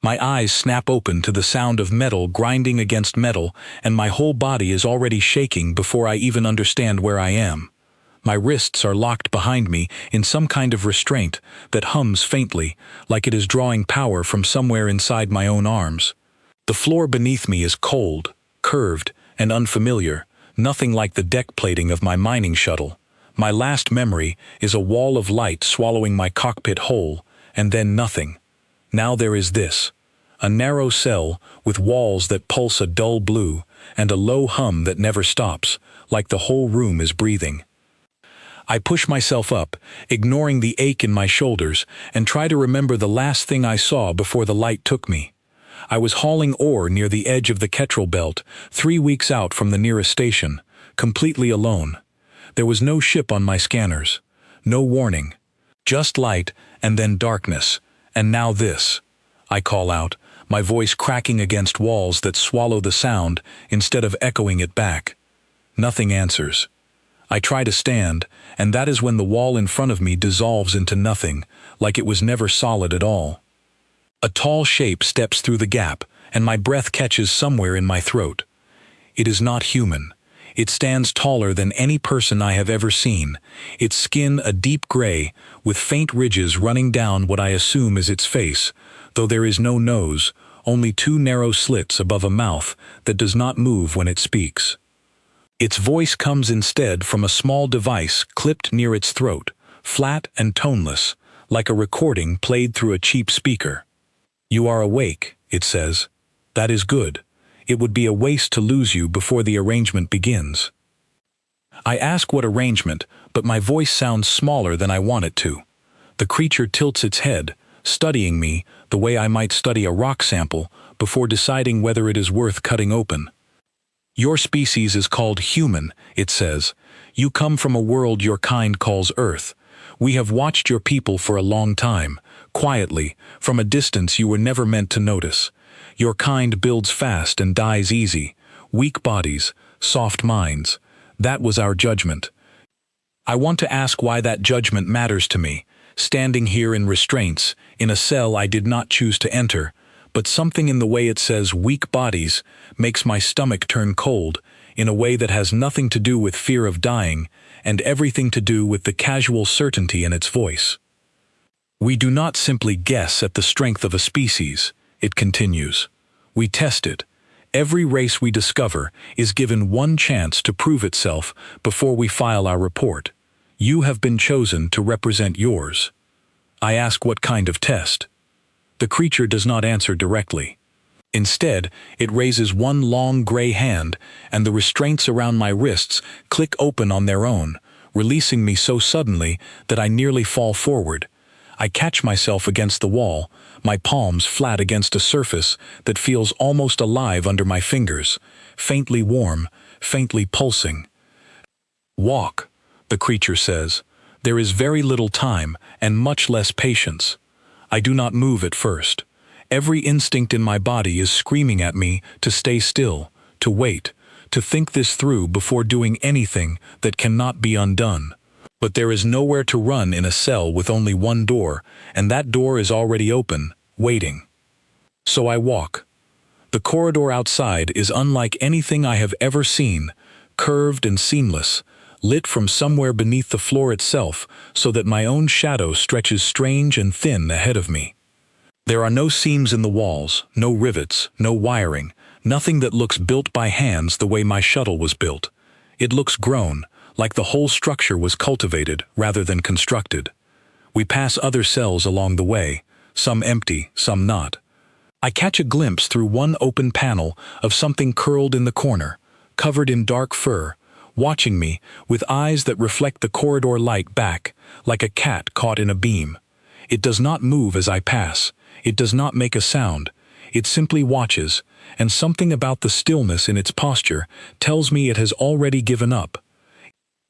My eyes snap open to the sound of metal grinding against metal, and my whole body is already shaking before I even understand where I am. My wrists are locked behind me in some kind of restraint that hums faintly, like it is drawing power from somewhere inside my own arms. The floor beneath me is cold, curved, and unfamiliar, nothing like the deck plating of my mining shuttle. My last memory is a wall of light swallowing my cockpit whole, and then nothing. Now there is this. A narrow cell with walls that pulse a dull blue, and a low hum that never stops, like the whole room is breathing. I push myself up, ignoring the ache in my shoulders, and try to remember the last thing I saw before the light took me. I was hauling ore near the edge of the Ketrel Belt, 3 weeks out from the nearest station, completely alone. There was no ship on my scanners, no warning, just light and then darkness, and now this. I call out, my voice cracking against walls that swallow the sound instead of echoing it back. Nothing answers. I try to stand, and that is when the wall in front of me dissolves into nothing, like it was never solid at all. A tall shape steps through the gap, and my breath catches somewhere in my throat. It is not human. It stands taller than any person I have ever seen, its skin a deep gray, with faint ridges running down what I assume is its face, though there is no nose, only 2 narrow slits above a mouth that does not move when it speaks. Its voice comes instead from a small device clipped near its throat, flat and toneless, like a recording played through a cheap speaker. "You are awake," it says. "That is good. It would be a waste to lose you before the arrangement begins." I ask what arrangement, but my voice sounds smaller than I want it to. The creature tilts its head, studying me the way I might study a rock sample before deciding whether it is worth cutting open. "Your species is called human," it says. "You come from a world your kind calls Earth. We have watched your people for a long time, quietly, from a distance you were never meant to notice. Your kind builds fast and dies easy. Weak bodies, soft minds. That was our judgment. I want to ask why that judgment matters to me, standing here in restraints, in a cell I did not choose to enter, but something in the way it says weak bodies makes my stomach turn cold, in a way that has nothing to do with fear of dying, and everything to do with the casual certainty in its voice. "We do not simply guess at the strength of a species," it continues. "We test it. Every race we discover is given one chance to prove itself before we file our report. You have been chosen to represent yours." I ask what kind of test. The creature does not answer directly. Instead, it raises one long gray hand, and the restraints around my wrists click open on their own, releasing me so suddenly that I nearly fall forward. I catch myself against the wall, my palms flat against a surface that feels almost alive under my fingers, faintly warm, faintly pulsing. "Walk," the creature says. "There is very little time and much less patience." I do not move at first. Every instinct in my body is screaming at me to stay still, to wait, to think this through before doing anything that cannot be undone. But there is nowhere to run in a cell with only one door, and that door is already open, waiting. So I walk. The corridor outside is unlike anything I have ever seen, curved and seamless, lit from somewhere beneath the floor itself so that my own shadow stretches strange and thin ahead of me. There are no seams in the walls, no rivets, no wiring, nothing that looks built by hands the way my shuttle was built. It looks grown, like the whole structure was cultivated rather than constructed. We pass other cells along the way, some empty, some not. I catch a glimpse through one open panel of something curled in the corner, covered in dark fur, watching me with eyes that reflect the corridor light back, like a cat caught in a beam. It does not move as I pass. It does not make a sound. It simply watches, and something about the stillness in its posture tells me it has already given up.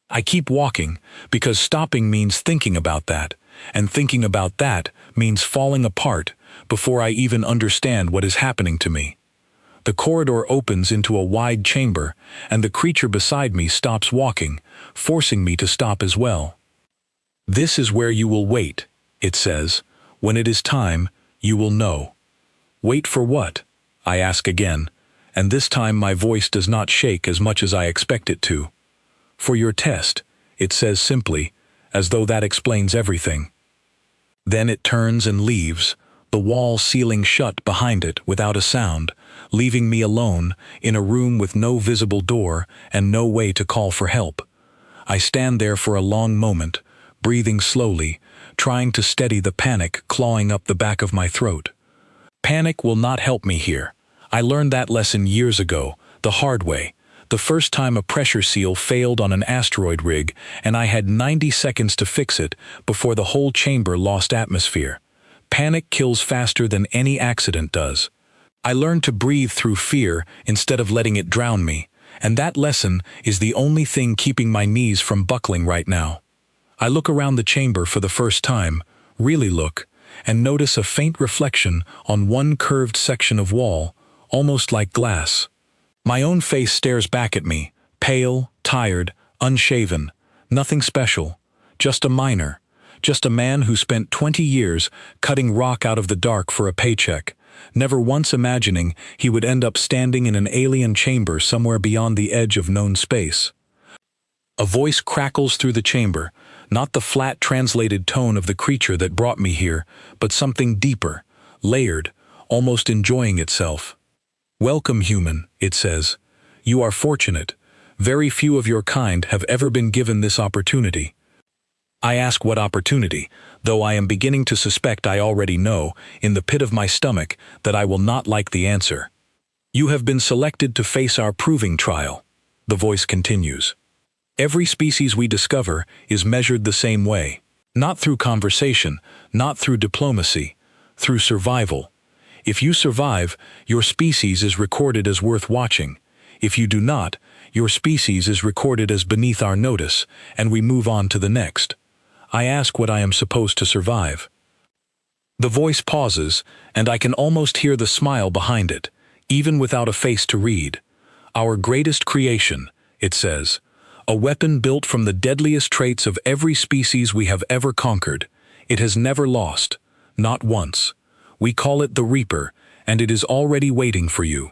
I keep walking, because stopping means thinking about that, and thinking about that means falling apart before I even understand what is happening to me. The corridor opens into a wide chamber, and the creature beside me stops walking, forcing me to stop as well. "This is where you will wait," it says. "When it is time, you will know." Wait for what? I ask again, and this time my voice does not shake as much as I expect it to. For your test, it says simply, as though that explains everything. Then it turns and leaves, the wall sealing shut behind it without a sound, leaving me alone in a room with no visible door and no way to call for help. I stand there for a long moment, breathing slowly, trying to steady the panic clawing up the back of my throat. Panic will not help me here. I learned that lesson years ago, the hard way, the first time a pressure seal failed on an asteroid rig and I had 90 seconds to fix it before the whole chamber lost atmosphere. Panic kills faster than any accident does. I learned to breathe through fear instead of letting it drown me, and that lesson is the only thing keeping my knees from buckling right now. I look around the chamber for the first time, really look, and notice a faint reflection on one curved section of wall, almost like glass. My own face stares back at me, pale, tired, unshaven, nothing special, just a miner, just a man who spent 20 years cutting rock out of the dark for a paycheck, never once imagining he would end up standing in an alien chamber somewhere beyond the edge of known space. A voice crackles through the chamber, not the flat translated tone of the creature that brought me here, but something deeper, layered, almost enjoying itself. "Welcome, human," it says. "You are fortunate. Very few of your kind have ever been given this opportunity." I ask what opportunity, though I am beginning to suspect I already know, in the pit of my stomach, that I will not like the answer. "You have been selected to face our proving trial," the voice continues. "Every species we discover is measured the same way. Not through conversation, not through diplomacy, through survival. If you survive, your species is recorded as worth watching. If you do not, your species is recorded as beneath our notice, and we move on to the next. I ask what I am supposed to survive." The voice pauses, and I can almost hear the smile behind it, even without a face to read. "Our greatest creation," it says. "A weapon built from the deadliest traits of every species we have ever conquered. It has never lost, not once. We call it the Reaper, and it is already waiting for you."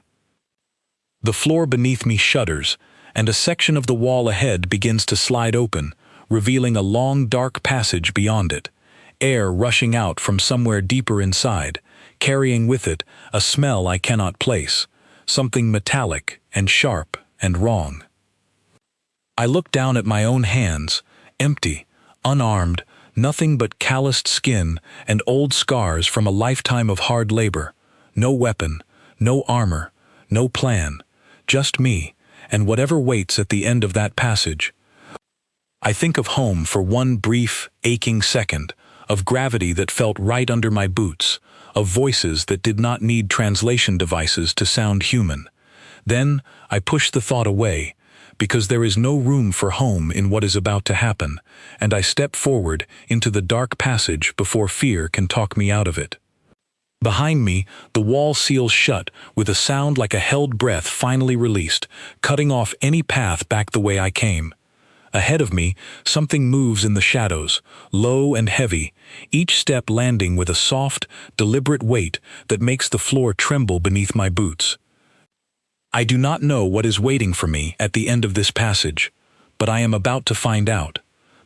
The floor beneath me shudders, and a section of the wall ahead begins to slide open, revealing a long dark passage beyond it, air rushing out from somewhere deeper inside, carrying with it a smell I cannot place, something metallic and sharp and wrong. I look down at my own hands, empty, unarmed, nothing but calloused skin and old scars from a lifetime of hard labor. No weapon, no armor, no plan, just me, and whatever waits at the end of that passage. I think of home for one brief, aching second, of gravity that felt right under my boots, of voices that did not need translation devices to sound human. Then I push the thought away, because there is no room for home in what is about to happen, and I step forward into the dark passage before fear can talk me out of it. Behind me, the wall seals shut with a sound like a held breath finally released, cutting off any path back the way I came. Ahead of me, something moves in the shadows, low and heavy, each step landing with a soft, deliberate weight that makes the floor tremble beneath my boots. I do not know what is waiting for me at the end of this passage, but I am about to find out.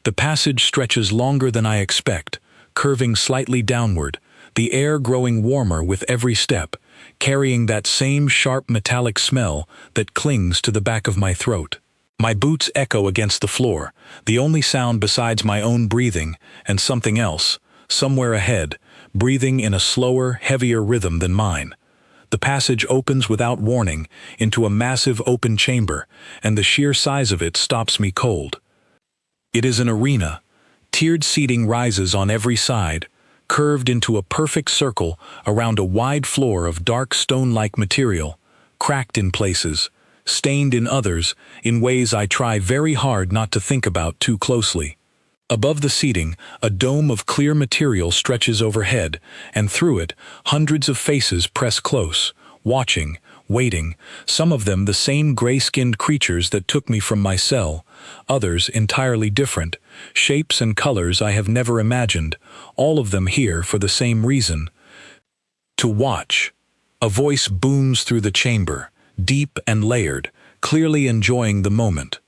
The passage stretches longer than I expect, curving slightly downward, the air growing warmer with every step, carrying that same sharp metallic smell that clings to the back of my throat. My boots echo against the floor, the only sound besides my own breathing and something else, somewhere ahead, breathing in a slower, heavier rhythm than mine. The passage opens without warning into a massive open chamber, and the sheer size of it stops me cold. It is an arena. Tiered seating rises on every side, curved into a perfect circle around a wide floor of dark stone-like material, cracked in places, stained in others, in ways I try very hard not to think about too closely. Above the seating, a dome of clear material stretches overhead, and through it, hundreds of faces press close, watching, waiting, some of them the same gray-skinned creatures that took me from my cell, others entirely different, shapes and colors I have never imagined, all of them here for the same reason: to watch. A voice booms through the chamber, deep and layered, clearly enjoying the moment.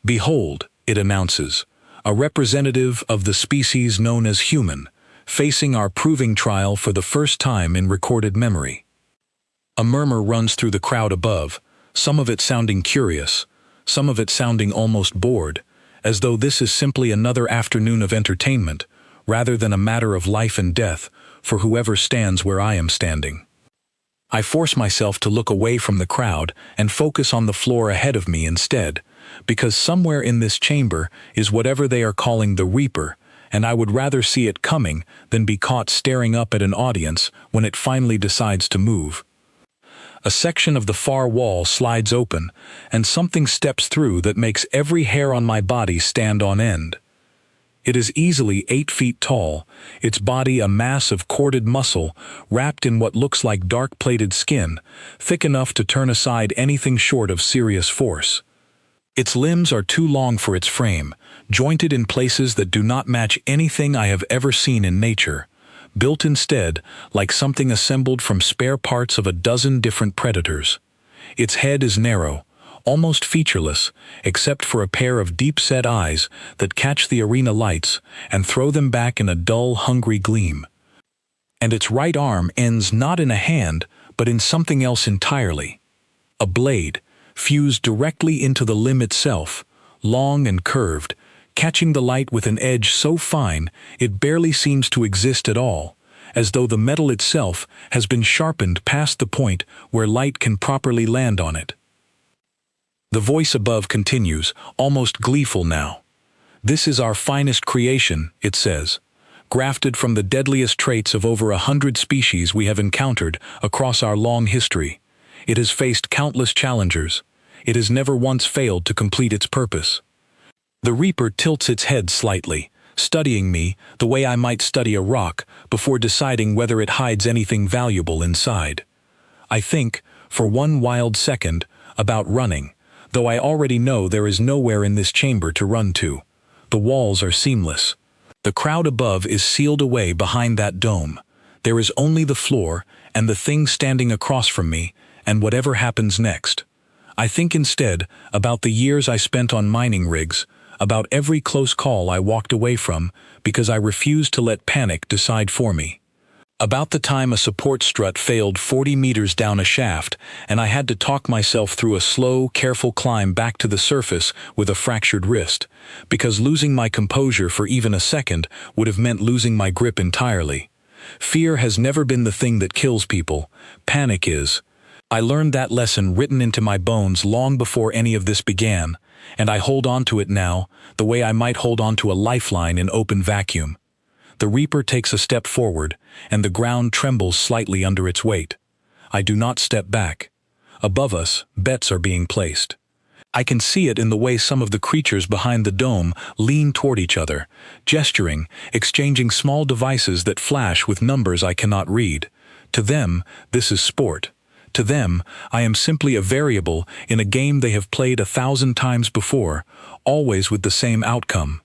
"Behold," it announces, "a representative of the species known as human, facing our proving trial for the first time in recorded memory." A murmur runs through the crowd above, some of it sounding curious, some of it sounding almost bored, as though this is simply another afternoon of entertainment, rather than a matter of life and death for whoever stands where I am standing. I force myself to look away from the crowd and focus on the floor ahead of me instead, because somewhere in this chamber is whatever they are calling the Reaper, and I would rather see it coming than be caught staring up at an audience when it finally decides to move. A section of the far wall slides open, and something steps through that makes every hair on my body stand on end. It is easily 8 feet tall, its body a mass of corded muscle wrapped in what looks like dark-plated skin, thick enough to turn aside anything short of serious force. Its limbs are too long for its frame, jointed in places that do not match anything I have ever seen in nature, built instead like something assembled from spare parts of a dozen different predators. Its head is narrow, almost featureless, except for a pair of deep-set eyes that catch the arena lights and throw them back in a dull, hungry gleam. And its right arm ends not in a hand, but in something else entirely. A blade, fused directly into the limb itself, long and curved, catching the light with an edge so fine it barely seems to exist at all, as though the metal itself has been sharpened past the point where light can properly land on it. The voice above continues, almost gleeful now. "This is our finest creation," it says, "grafted from the deadliest traits of over 100 species we have encountered across our long history. It has faced countless challengers. It has never once failed to complete its purpose." The Reaper tilts its head slightly, studying me the way I might study a rock before deciding whether it hides anything valuable inside. I think, for one wild second, about running, though I already know there is nowhere in this chamber to run to. The walls are seamless. The crowd above is sealed away behind that dome. There is only the floor and the thing standing across from me, and whatever happens next. I think instead about the years I spent on mining rigs, about every close call I walked away from because I refused to let panic decide for me. About the time a support strut failed 40 meters down a shaft, and I had to talk myself through a slow, careful climb back to the surface with a fractured wrist, because losing my composure for even a second would have meant losing my grip entirely. Fear has never been the thing that kills people. Panic is. I learned that lesson written into my bones long before any of this began, and I hold on to it now, the way I might hold on to a lifeline in open vacuum. The Reaper takes a step forward, and the ground trembles slightly under its weight. I do not step back. Above us, bets are being placed. I can see it in the way some of the creatures behind the dome lean toward each other, gesturing, exchanging small devices that flash with numbers I cannot read. To them, this is sport. To them, I am simply a variable in a game they have played 1,000 times before, always with the same outcome.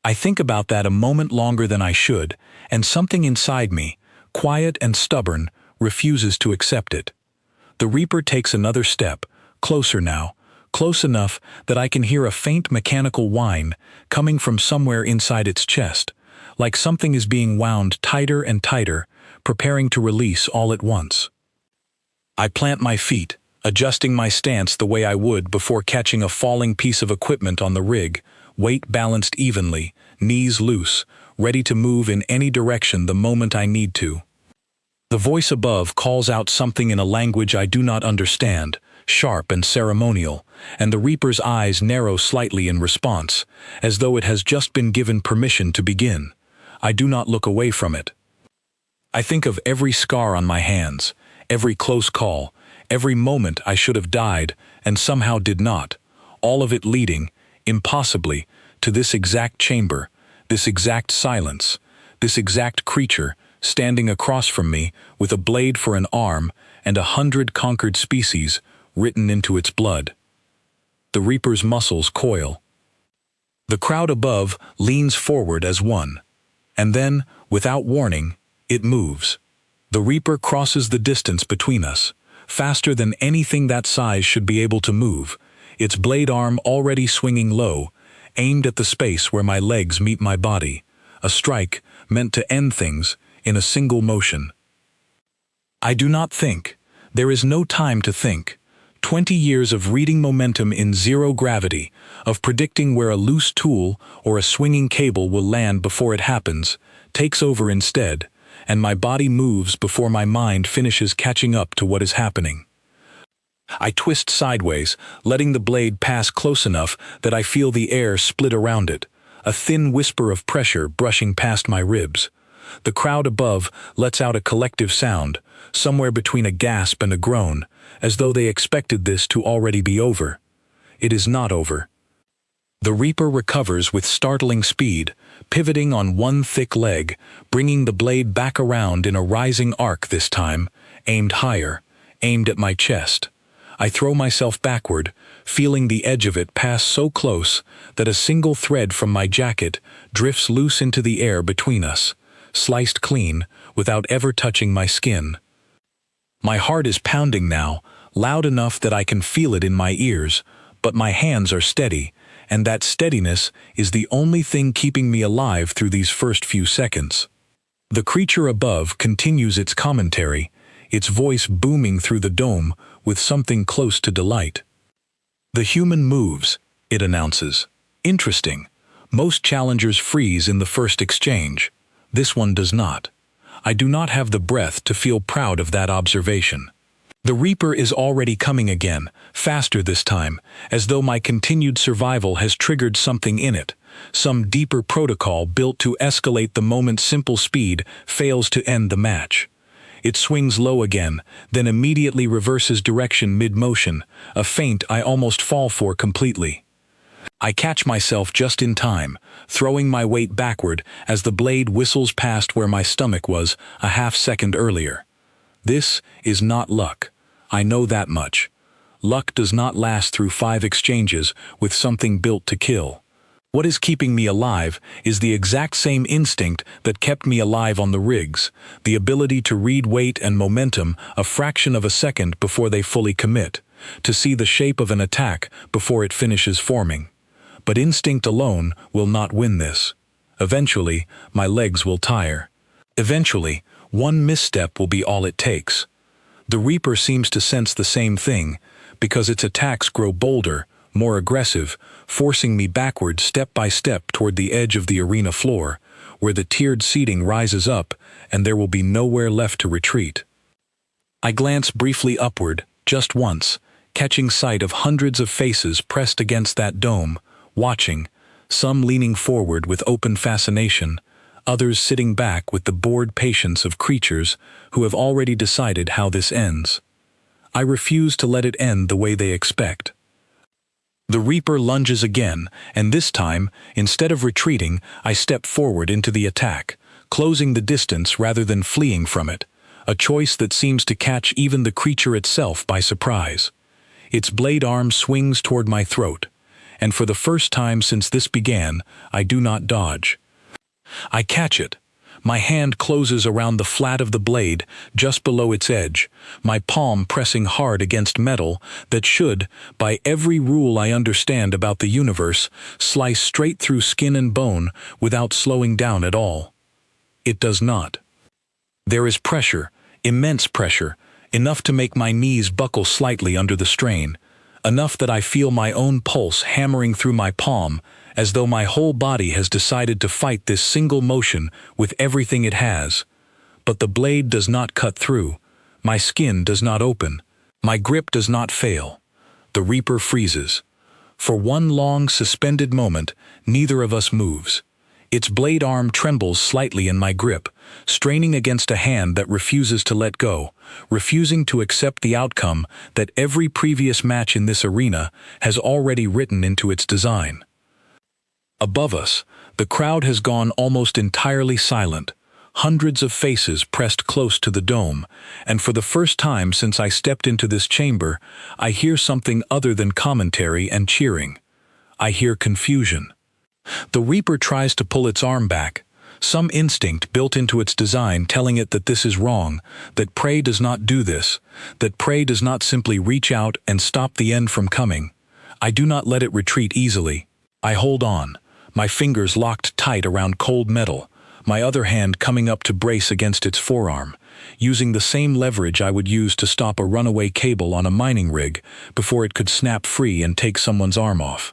I think about that a moment longer than I should, and something inside me, quiet and stubborn, refuses to accept it. The Reaper takes another step, closer now, close enough that I can hear a faint mechanical whine coming from somewhere inside its chest, like something is being wound tighter and tighter, preparing to release all at once. I plant my feet, adjusting my stance the way I would before catching a falling piece of equipment on the rig, weight balanced evenly, knees loose, ready to move in any direction the moment I need to. The voice above calls out something in a language I do not understand, sharp and ceremonial, and the Reaper's eyes narrow slightly in response, as though it has just been given permission to begin. I do not look away from it. I think of every scar on my hands, every close call, every moment I should have died and somehow did not, all of it leading, impossibly, to this exact chamber, this exact silence, this exact creature standing across from me with a blade for an arm and 100 conquered species written into its blood. The Reaper's muscles coil. The crowd above leans forward as one, and then, without warning, it moves. The Reaper crosses the distance between us, faster than anything that size should be able to move, its blade arm already swinging low, aimed at the space where my legs meet my body, a strike meant to end things in a single motion. I do not think. There is no time to think. 20 years of reading momentum in zero gravity, of predicting where a loose tool or a swinging cable will land before it happens, takes over instead, and my body moves before my mind finishes catching up to what is happening. I twist sideways, letting the blade pass close enough that I feel the air split around it, a thin whisper of pressure brushing past my ribs. The crowd above lets out a collective sound, somewhere between a gasp and a groan, as though they expected this to already be over. It is not over. The Reaper recovers with startling speed, pivoting on one thick leg, bringing the blade back around in a rising arc this time, aimed higher, aimed at my chest. I throw myself backward, feeling the edge of it pass so close that a single thread from my jacket drifts loose into the air between us, sliced clean, without ever touching my skin. My heart is pounding now, loud enough that I can feel it in my ears, but my hands are steady, and that steadiness is the only thing keeping me alive through these first few seconds. The creature above continues its commentary, its voice booming through the dome with something close to delight. "The human moves," it announces. "Interesting. Most challengers freeze in the first exchange. This one does not. I do not have the breath to feel proud of that observation." The Reaper is already coming again, faster this time, as though my continued survival has triggered something in it, some deeper protocol built to escalate the moment simple speed fails to end the match. It swings low again, then immediately reverses direction mid-motion, a feint I almost fall for completely. I catch myself just in time, throwing my weight backward as the blade whistles past where my stomach was a half-second earlier. This is not luck. I know that much. Luck does not last through 5 exchanges with something built to kill. What is keeping me alive is the exact same instinct that kept me alive on the rigs, the ability to read weight and momentum a fraction of a second before they fully commit, to see the shape of an attack before it finishes forming. But instinct alone will not win this. Eventually, my legs will tire. Eventually, one misstep will be all it takes. The Reaper seems to sense the same thing, because its attacks grow bolder, more aggressive, forcing me backward step by step toward the edge of the arena floor, where the tiered seating rises up and there will be nowhere left to retreat. I glance briefly upward, just once, catching sight of hundreds of faces pressed against that dome, watching, some leaning forward with open fascination, others sitting back with the bored patience of creatures who have already decided how this ends. I refuse to let it end the way they expect. The Reaper lunges again, and this time, instead of retreating, I step forward into the attack, closing the distance rather than fleeing from it, a choice that seems to catch even the creature itself by surprise. Its blade arm swings toward my throat, and for the first time since this began, I do not dodge. I catch it. My hand closes around the flat of the blade, just below its edge, my palm pressing hard against metal that should, by every rule I understand about the universe, slice straight through skin and bone without slowing down at all. It does not. There is pressure, immense pressure, enough to make my knees buckle slightly under the strain, enough that I feel my own pulse hammering through my palm, as though my whole body has decided to fight this single motion with everything it has. But the blade does not cut through. My skin does not open. My grip does not fail. The Reaper freezes. For one long, suspended moment, neither of us moves. Its blade arm trembles slightly in my grip, straining against a hand that refuses to let go, refusing to accept the outcome that every previous match in this arena has already written into its design. Above us, the crowd has gone almost entirely silent, hundreds of faces pressed close to the dome, and for the first time since I stepped into this chamber, I hear something other than commentary and cheering. I hear confusion. The Reaper tries to pull its arm back, Some instinct built into its design telling it that this is wrong, that prey does not do this, that prey does not simply reach out and stop the end from coming. I do not let it retreat easily. I hold on, my fingers locked tight around cold metal, my other hand coming up to brace against its forearm, using the same leverage I would use to stop a runaway cable on a mining rig before it could snap free and take someone's arm off.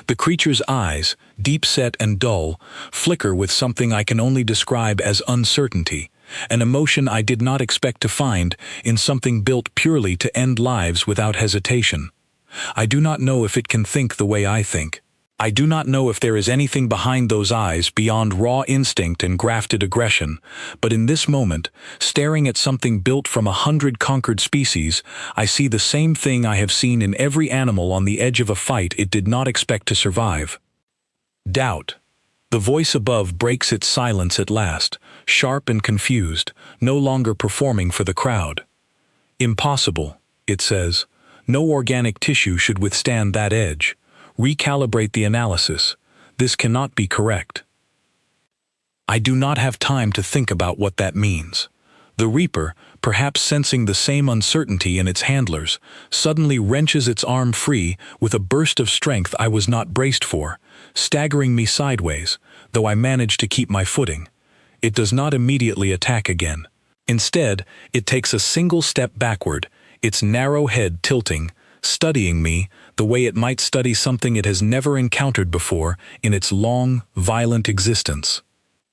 The creature's eyes, deep-set and dull, flicker with something I can only describe as uncertainty, an emotion I did not expect to find in something built purely to end lives without hesitation. I do not know if it can think the way I think. I do not know if there is anything behind those eyes beyond raw instinct and grafted aggression, but in this moment, staring at something built from 100 conquered species, I see the same thing I have seen in every animal on the edge of a fight it did not expect to survive. Doubt. The voice above breaks its silence at last, sharp and confused, no longer performing for the crowd. Impossible, it says. No organic tissue should withstand that edge. Recalibrate the analysis. This cannot be correct. I do not have time to think about what that means. The Reaper, perhaps sensing the same uncertainty in its handlers, suddenly wrenches its arm free with a burst of strength I was not braced for, staggering me sideways, though I manage to keep my footing. It does not immediately attack again. Instead, it takes a single step backward, its narrow head tilting, studying me the way it might study something it has never encountered before in its long, violent existence.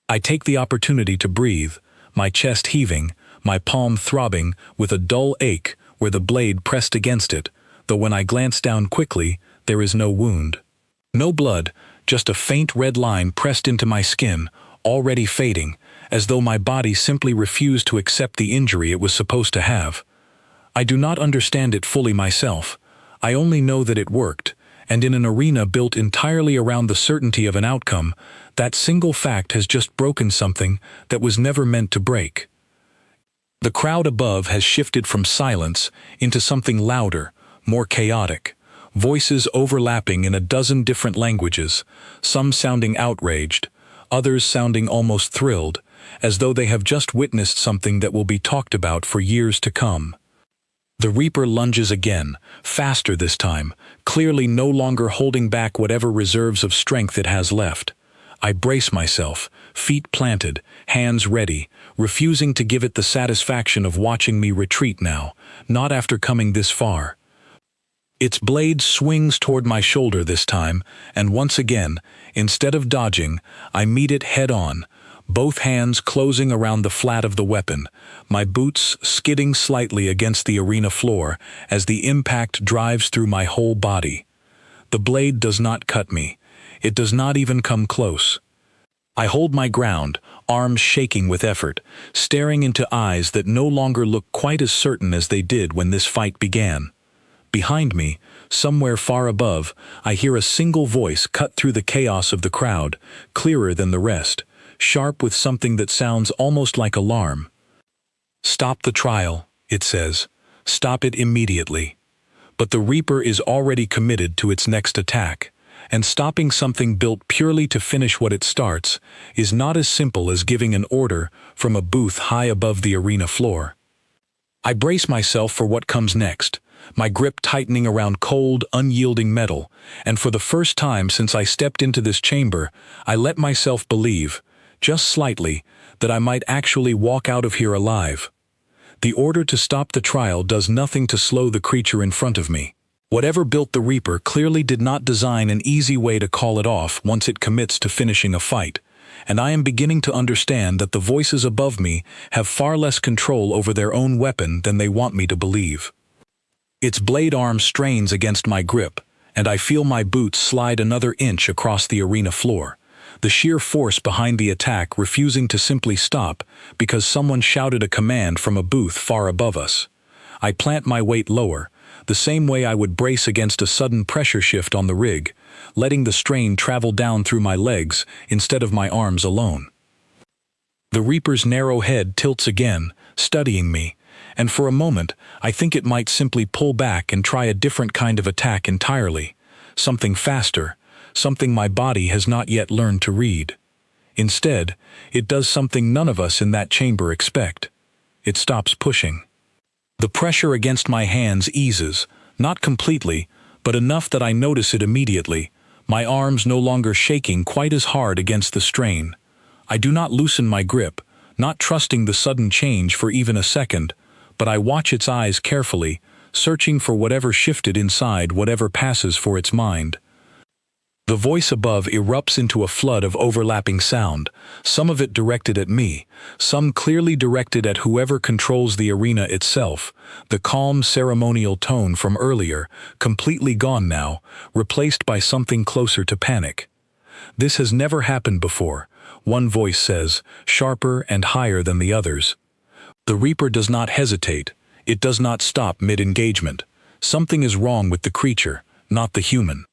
I take the opportunity to breathe, my chest heaving, my palm throbbing with a dull ache where the blade pressed against it, though when I glance down quickly, there is no wound. No blood, just a faint red line pressed into my skin, already fading, as though my body simply refused to accept the injury it was supposed to have. I do not understand it fully myself. I only know that it worked, and in an arena built entirely around the certainty of an outcome, that single fact has just broken something that was never meant to break. The crowd above has shifted from silence into something louder, more chaotic, voices overlapping in a dozen different languages, some sounding outraged, others sounding almost thrilled, as though they have just witnessed something that will be talked about for years to come. The Reaper lunges again, faster this time, clearly no longer holding back whatever reserves of strength it has left. I brace myself, feet planted, hands ready, refusing to give it the satisfaction of watching me retreat now, not after coming this far. Its blade swings toward my shoulder this time, and once again, instead of dodging, I meet it head-on, both hands closing around the flat of the weapon, my boots skidding slightly against the arena floor as the impact drives through my whole body. The blade does not cut me. It does not even come close. I hold my ground, arms shaking with effort, staring into eyes that no longer look quite as certain as they did when this fight began. Behind me, somewhere far above, I hear a single voice cut through the chaos of the crowd, clearer than the rest, sharp with something that sounds almost like alarm. "Stop the trial," it says. "Stop it immediately." But the Reaper is already committed to its next attack, and stopping something built purely to finish what it starts is not as simple as giving an order from a booth high above the arena floor. I brace myself for what comes next, my grip tightening around cold, unyielding metal, and for the first time since I stepped into this chamber, I let myself believe, just slightly, that I might actually walk out of here alive. The order to stop the trial does nothing to slow the creature in front of me. Whatever built the Reaper clearly did not design an easy way to call it off once it commits to finishing a fight, and I am beginning to understand that the voices above me have far less control over their own weapon than they want me to believe. Its blade arm strains against my grip, and I feel my boots slide another inch across the arena floor, the sheer force behind the attack refusing to simply stop because someone shouted a command from a booth far above us. I plant my weight lower, the same way I would brace against a sudden pressure shift on the rig, letting the strain travel down through my legs instead of my arms alone. The Reaper's narrow head tilts again, studying me, and for a moment I think it might simply pull back and try a different kind of attack entirely, something faster, something my body has not yet learned to read. Instead, it does something none of us in that chamber expect. It stops pushing. The pressure against my hands eases, not completely, but enough that I notice it immediately, my arms no longer shaking quite as hard against the strain. I do not loosen my grip, not trusting the sudden change for even a second, but I watch its eyes carefully, searching for whatever shifted inside whatever passes for its mind. The voice above erupts into a flood of overlapping sound, some of it directed at me, some clearly directed at whoever controls the arena itself, the calm ceremonial tone from earlier, completely gone now, replaced by something closer to panic. This has never happened before, one voice says, sharper and higher than the others. The Reaper does not hesitate, it does not stop mid-engagement. Something is wrong with the creature, not the human.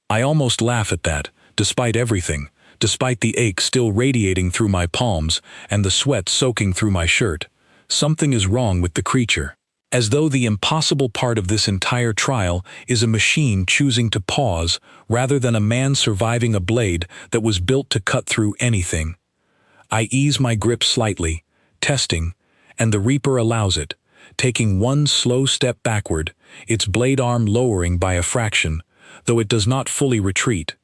I almost laugh at that, despite everything, despite the ache still radiating through my palms and the sweat soaking through my shirt. Something is wrong with the creature. As though the impossible part of this entire trial is a machine choosing to pause rather than a man surviving a blade that was built to cut through anything. I ease my grip slightly, testing, and the Reaper allows it, taking one slow step backward, its blade arm lowering by a fraction, though it does not fully retreat.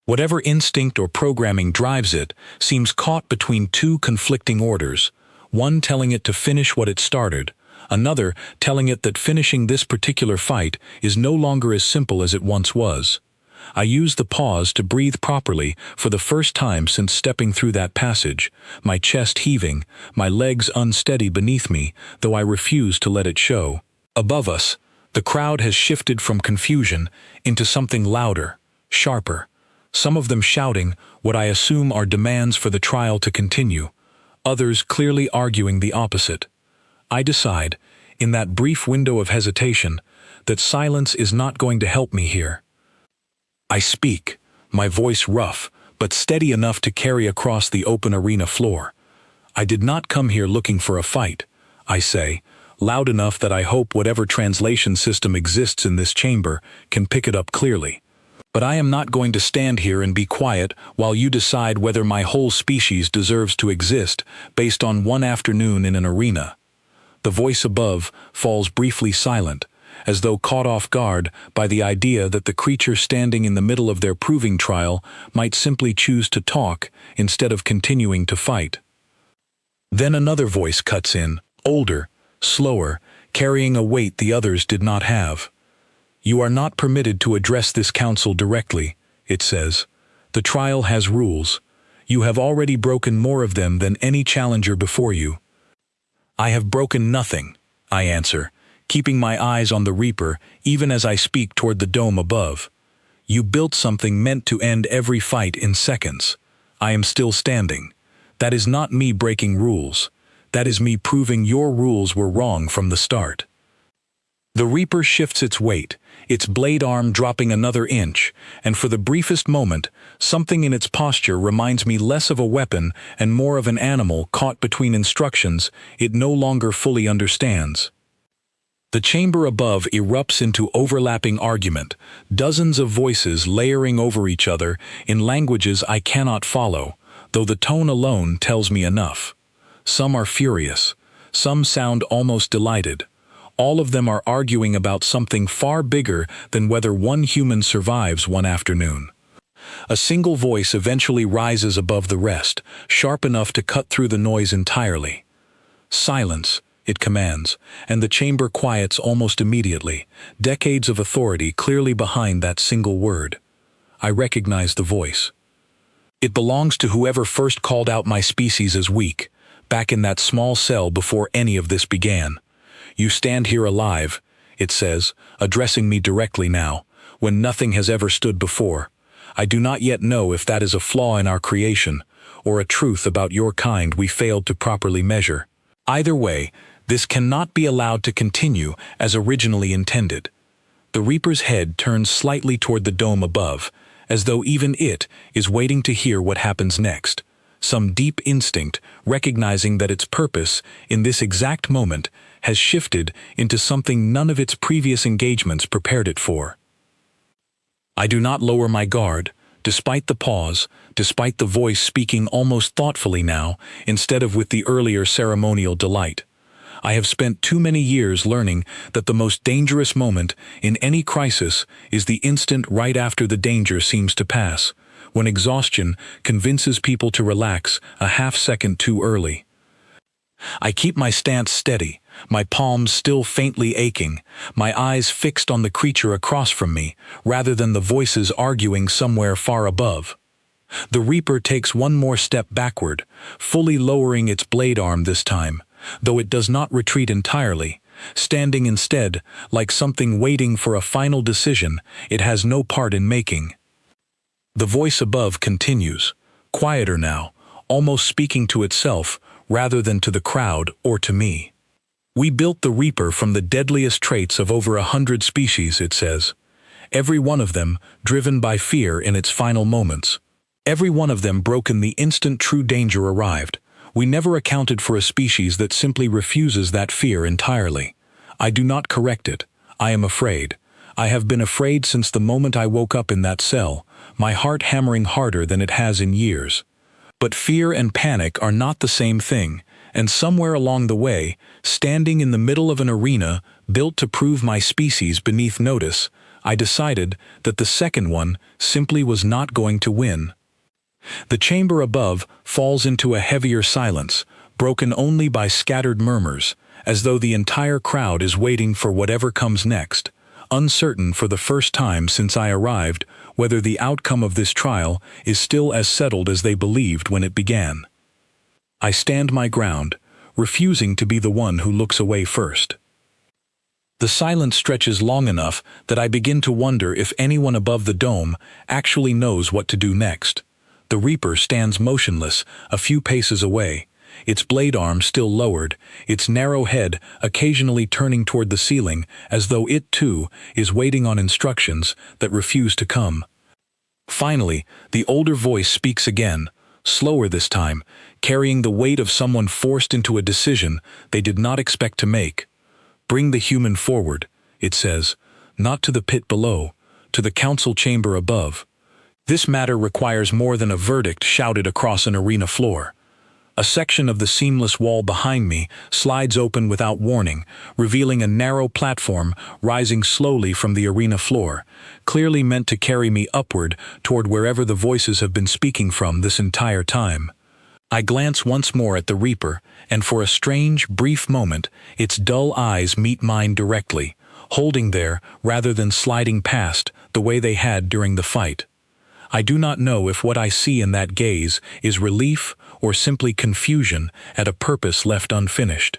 Whatever instinct or programming drives it seems caught between two conflicting orders, one telling it to finish what it started, another telling it that finishing this particular fight is no longer as simple as it once was. I use the pause to breathe properly for the first time since stepping through that passage, my chest heaving, my legs unsteady beneath me, though I refuse to let it show. Above us, the crowd has shifted from confusion into something louder, sharper, some of them shouting what I assume are demands for the trial to continue, others clearly arguing the opposite. I decide, in that brief window of hesitation, that silence is not going to help me here. I speak, my voice rough, but steady enough to carry across the open arena floor. I did not come here looking for a fight, I say, loud enough that I hope whatever translation system exists in this chamber can pick it up clearly. But I am not going to stand here and be quiet while you decide whether my whole species deserves to exist based on one afternoon in an arena. The voice above falls briefly silent, as though caught off guard by the idea that the creature standing in the middle of their proving trial might simply choose to talk instead of continuing to fight. Then another voice cuts in, older, slower, carrying a weight the others did not have. You are not permitted to address this council directly, it says. The trial has rules. You have already broken more of them than any challenger before you. I have broken nothing, I answer, keeping my eyes on the Reaper even as I speak toward the dome above. You built something meant to end every fight in seconds. I am still standing. That is not me breaking rules. That is me proving your rules were wrong from the start. The Reaper shifts its weight, its blade arm dropping another inch, and for the briefest moment, something in its posture reminds me less of a weapon and more of an animal caught between instructions it no longer fully understands. The chamber above erupts into overlapping argument, dozens of voices layering over each other in languages I cannot follow, though the tone alone tells me enough. Some are furious, some sound almost delighted. All of them are arguing about something far bigger than whether one human survives one afternoon. A single voice eventually rises above the rest, sharp enough to cut through the noise entirely. Silence, it commands, and the chamber quiets almost immediately, decades of authority clearly behind that single word. I recognize the voice. It belongs to whoever first called out my species as weak, back in that small cell before any of this began. You stand here alive, it says, addressing me directly now, when nothing has ever stood before. I do not yet know if that is a flaw in our creation, or a truth about your kind we failed to properly measure. Either way, this cannot be allowed to continue as originally intended. The Reaper's head turns slightly toward the dome above, as though even it is waiting to hear what happens next. Some deep instinct recognizing that its purpose, in this exact moment, has shifted into something none of its previous engagements prepared it for. I do not lower my guard, despite the pause, despite the voice speaking almost thoughtfully now, instead of with the earlier ceremonial delight. I have spent too many years learning that the most dangerous moment in any crisis is the instant right after the danger seems to pass, when exhaustion convinces people to relax a half-second too early. I keep my stance steady, my palms still faintly aching, my eyes fixed on the creature across from me, rather than the voices arguing somewhere far above. The Reaper takes one more step backward, fully lowering its blade arm this time, though it does not retreat entirely, standing instead like something waiting for a final decision it has no part in making. The voice above continues, quieter now, almost speaking to itself rather than to the crowd or to me. We built the Reaper from the deadliest traits of over 100 species, it says. Every one of them driven by fear in its final moments. Every one of them broken the instant true danger arrived. We never accounted for a species that simply refuses that fear entirely. I do not correct it. I am afraid. I have been afraid since the moment I woke up in that cell, my heart hammering harder than it has in years. But fear and panic are not the same thing, and somewhere along the way, standing in the middle of an arena built to prove my species beneath notice, I decided that the second one simply was not going to win. The chamber above falls into a heavier silence, broken only by scattered murmurs, as though the entire crowd is waiting for whatever comes next, uncertain for the first time since I arrived whether the outcome of this trial is still as settled as they believed when it began. I stand my ground, refusing to be the one who looks away first. The silence stretches long enough that I begin to wonder if anyone above the dome actually knows what to do next. The Reaper stands motionless, a few paces away, its blade arm still lowered, its narrow head occasionally turning toward the ceiling as though it, too, is waiting on instructions that refuse to come. Finally, the older voice speaks again, slower this time, carrying the weight of someone forced into a decision they did not expect to make. Bring the human forward, it says, not to the pit below, to the council chamber above. This matter requires more than a verdict shouted across an arena floor. A section of the seamless wall behind me slides open without warning, revealing a narrow platform rising slowly from the arena floor, clearly meant to carry me upward toward wherever the voices have been speaking from this entire time. I glance once more at the Reaper, and for a strange, brief moment, its dull eyes meet mine directly, holding there rather than sliding past the way they had during the fight. I do not know if what I see in that gaze is relief or simply confusion at a purpose left unfinished.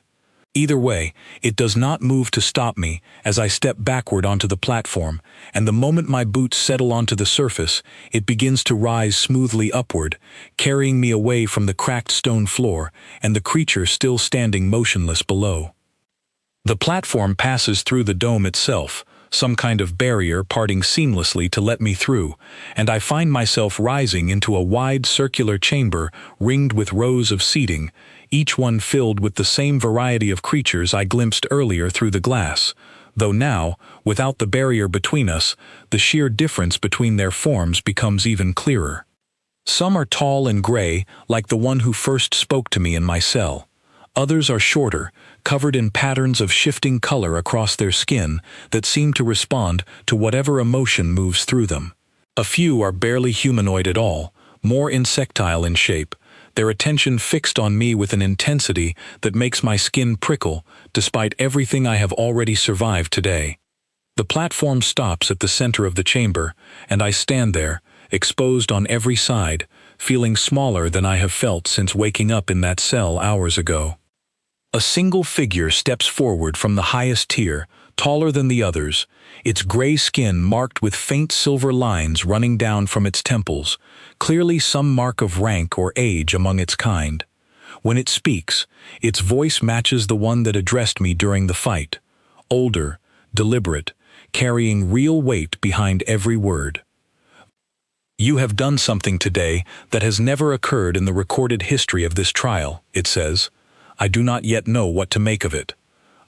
Either way, it does not move to stop me as I step backward onto the platform, and the moment my boots settle onto the surface, it begins to rise smoothly upward, carrying me away from the cracked stone floor and the creature still standing motionless below. The platform passes through the dome itself, some kind of barrier parting seamlessly to let me through, and I find myself rising into a wide circular chamber ringed with rows of seating, each one filled with the same variety of creatures I glimpsed earlier through the glass, though now, without the barrier between us, the sheer difference between their forms becomes even clearer. Some are tall and gray, like the one who first spoke to me in my cell. Others are shorter, covered in patterns of shifting color across their skin that seem to respond to whatever emotion moves through them. A few are barely humanoid at all, more insectile in shape, their attention fixed on me with an intensity that makes my skin prickle, despite everything I have already survived today. The platform stops at the center of the chamber, and I stand there, exposed on every side, feeling smaller than I have felt since waking up in that cell hours ago. A single figure steps forward from the highest tier, taller than the others, its gray skin marked with faint silver lines running down from its temples, clearly some mark of rank or age among its kind. When it speaks, its voice matches the one that addressed me during the fight, older, deliberate, carrying real weight behind every word. You have done something today that has never occurred in the recorded history of this trial, it says. I do not yet know what to make of it.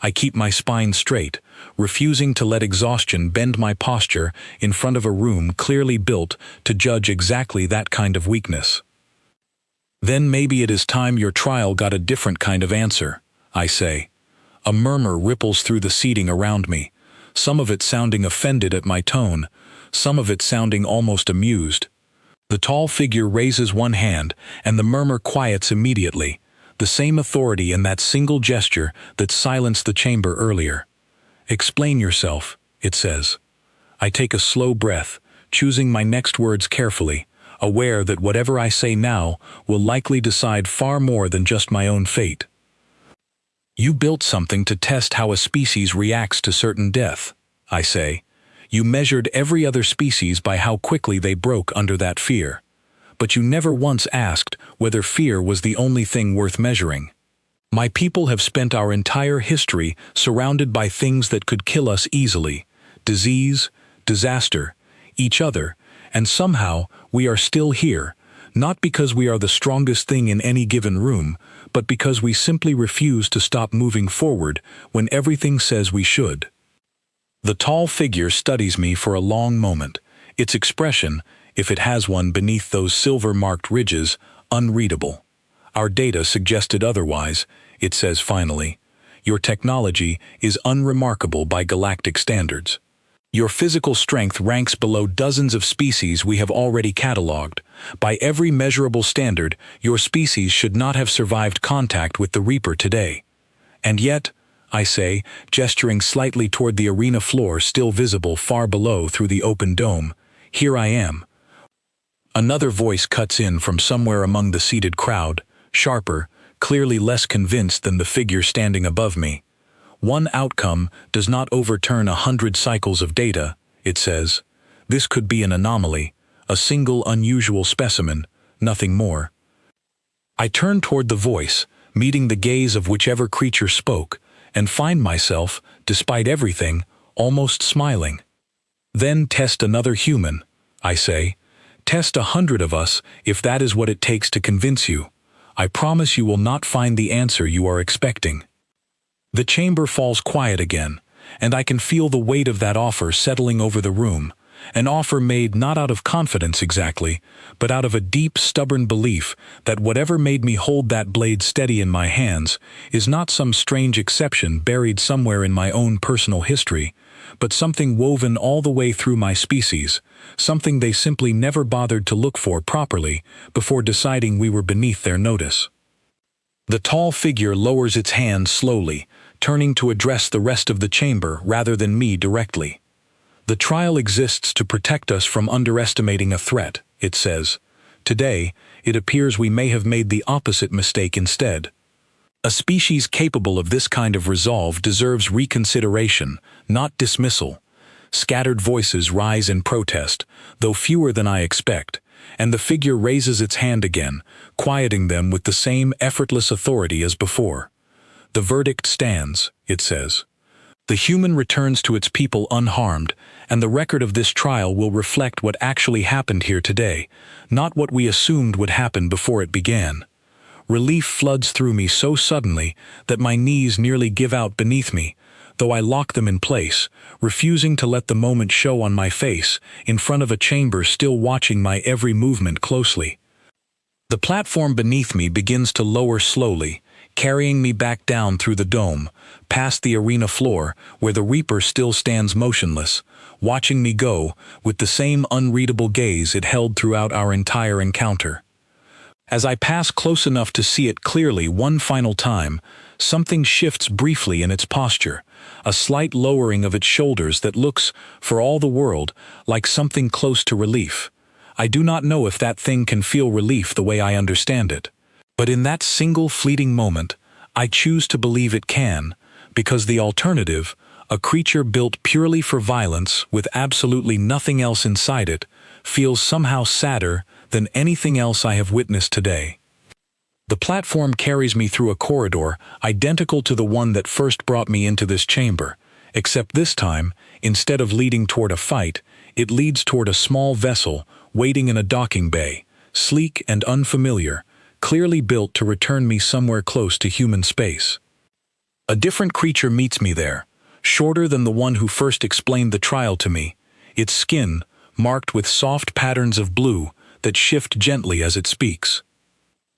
I keep my spine straight, refusing to let exhaustion bend my posture in front of a room clearly built to judge exactly that kind of weakness. Then maybe it is time your trial got a different kind of answer, I say. A murmur ripples through the seating around me, some of it sounding offended at my tone, some of it sounding almost amused. The tall figure raises one hand, and the murmur quiets immediately, the same authority in that single gesture that silenced the chamber earlier. "Explain yourself," it says. I take a slow breath, choosing my next words carefully, aware that whatever I say now will likely decide far more than just my own fate. "You built something to test how a species reacts to certain death," I say. "You measured every other species by how quickly they broke under that fear. But you never once asked whether fear was the only thing worth measuring. My people have spent our entire history surrounded by things that could kill us easily: disease, disaster, each other, and somehow we are still here, not because we are the strongest thing in any given room, but because we simply refuse to stop moving forward when everything says we should." The tall figure studies me for a long moment, its expression, if it has one beneath those silver-marked ridges, unreadable. "Our data suggested otherwise," it says finally. "Your technology is unremarkable by galactic standards. Your physical strength ranks below dozens of species we have already catalogued. By every measurable standard, your species should not have survived contact with the Reaper today. And yet," I say, gesturing slightly toward the arena floor still visible far below through the open dome, "here I am." Another voice cuts in from somewhere among the seated crowd, sharper, clearly less convinced than the figure standing above me. "One outcome does not overturn 100 cycles of data," it says. "This could be an anomaly, a single unusual specimen, nothing more." I turn toward the voice, meeting the gaze of whichever creature spoke, and find myself, despite everything, almost smiling. "Then test another human," I say. "Test 100 of us if that is what it takes to convince you. I promise you will not find the answer you are expecting." The chamber falls quiet again, and I can feel the weight of that offer settling over the room, an offer made not out of confidence exactly, but out of a deep, stubborn belief that whatever made me hold that blade steady in my hands is not some strange exception buried somewhere in my own personal history, but something woven all the way through my species, something they simply never bothered to look for properly before deciding we were beneath their notice. The tall figure lowers its hand slowly, turning to address the rest of the chamber rather than me directly. "The trial exists to protect us from underestimating a threat," it says. "Today, it appears we may have made the opposite mistake instead. A species capable of this kind of resolve deserves reconsideration, not dismissal." Scattered voices rise in protest, though fewer than I expect, and the figure raises its hand again, quieting them with the same effortless authority as before. "The verdict stands," it says. "The human returns to its people unharmed, and the record of this trial will reflect what actually happened here today, not what we assumed would happen before it began." Relief floods through me so suddenly that my knees nearly give out beneath me, though I lock them in place, refusing to let the moment show on my face, in front of a chamber still watching my every movement closely. The platform beneath me begins to lower slowly, carrying me back down through the dome, past the arena floor where the Reaper still stands motionless, watching me go with the same unreadable gaze it held throughout our entire encounter. As I pass close enough to see it clearly one final time, something shifts briefly in its posture, a slight lowering of its shoulders that looks, for all the world, like something close to relief. I do not know if that thing can feel relief the way I understand it. But in that single fleeting moment, I choose to believe it can, because the alternative, a creature built purely for violence with absolutely nothing else inside it, feels somehow sadder than anything else I have witnessed today. The platform carries me through a corridor identical to the one that first brought me into this chamber, except this time, instead of leading toward a fight, it leads toward a small vessel waiting in a docking bay, sleek and unfamiliar, clearly built to return me somewhere close to human space. A different creature meets me there, shorter than the one who first explained the trial to me, its skin marked with soft patterns of blue that shift gently as it speaks.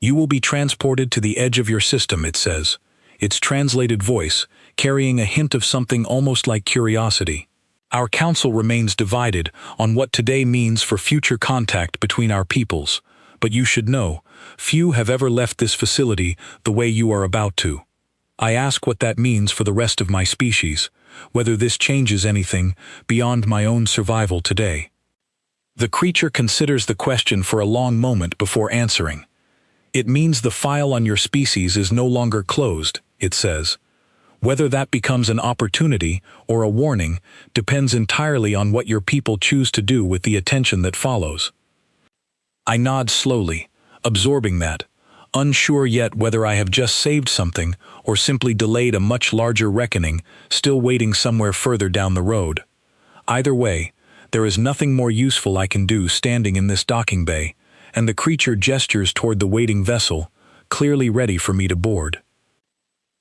You will be transported to the edge of your system, it says, its translated voice carrying a hint of something almost like curiosity. Our council remains divided on what today means for future contact between our peoples, but you should know, few have ever left this facility the way you are about to. I ask what that means for the rest of my species, whether this changes anything beyond my own survival today. The creature considers the question for a long moment before answering. It means the file on your species is no longer closed, it says. Whether that becomes an opportunity or a warning depends entirely on what your people choose to do with the attention that follows. I nod slowly, absorbing that, unsure yet whether I have just saved something or simply delayed a much larger reckoning still waiting somewhere further down the road. Either way, there is nothing more useful I can do standing in this docking bay, and the creature gestures toward the waiting vessel, clearly ready for me to board.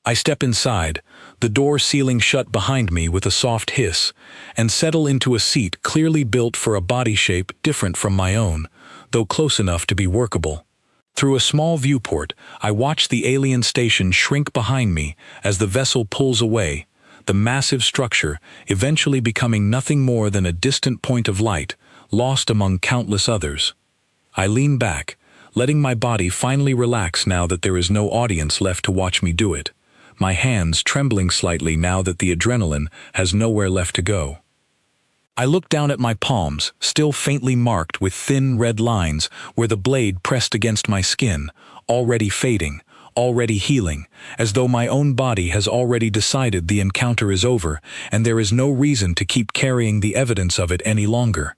I step inside, the door sealing shut behind me with a soft hiss, and settle into a seat clearly built for a body shape different from my own, though close enough to be workable. Through a small viewport, I watch the alien station shrink behind me as the vessel pulls away, the massive structure eventually becoming nothing more than a distant point of light, lost among countless others. I lean back, letting my body finally relax now that there is no audience left to watch me do it, my hands trembling slightly now that the adrenaline has nowhere left to go. I look down at my palms, still faintly marked with thin red lines where the blade pressed against my skin, already fading, already healing, as though my own body has already decided the encounter is over and there is no reason to keep carrying the evidence of it any longer.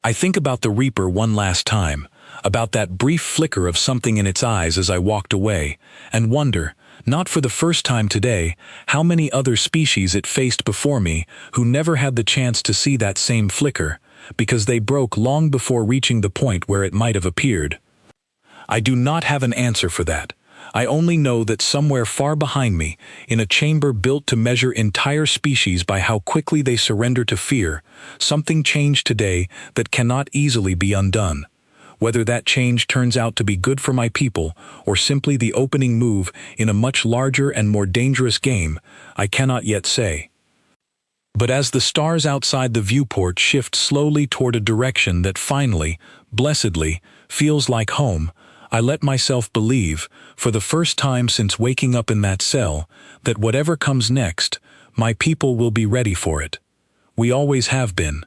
I think about the Reaper one last time, about that brief flicker of something in its eyes as I walked away, and wonder, not for the first time today, how many other species it faced before me who never had the chance to see that same flicker, because they broke long before reaching the point where it might have appeared. I do not have an answer for that. I only know that somewhere far behind me, in a chamber built to measure entire species by how quickly they surrender to fear, something changed today that cannot easily be undone. Whether that change turns out to be good for my people or simply the opening move in a much larger and more dangerous game, I cannot yet say. But as the stars outside the viewport shift slowly toward a direction that finally, blessedly, feels like home, I let myself believe, for the first time since waking up in that cell, that whatever comes next, my people will be ready for it. We always have been.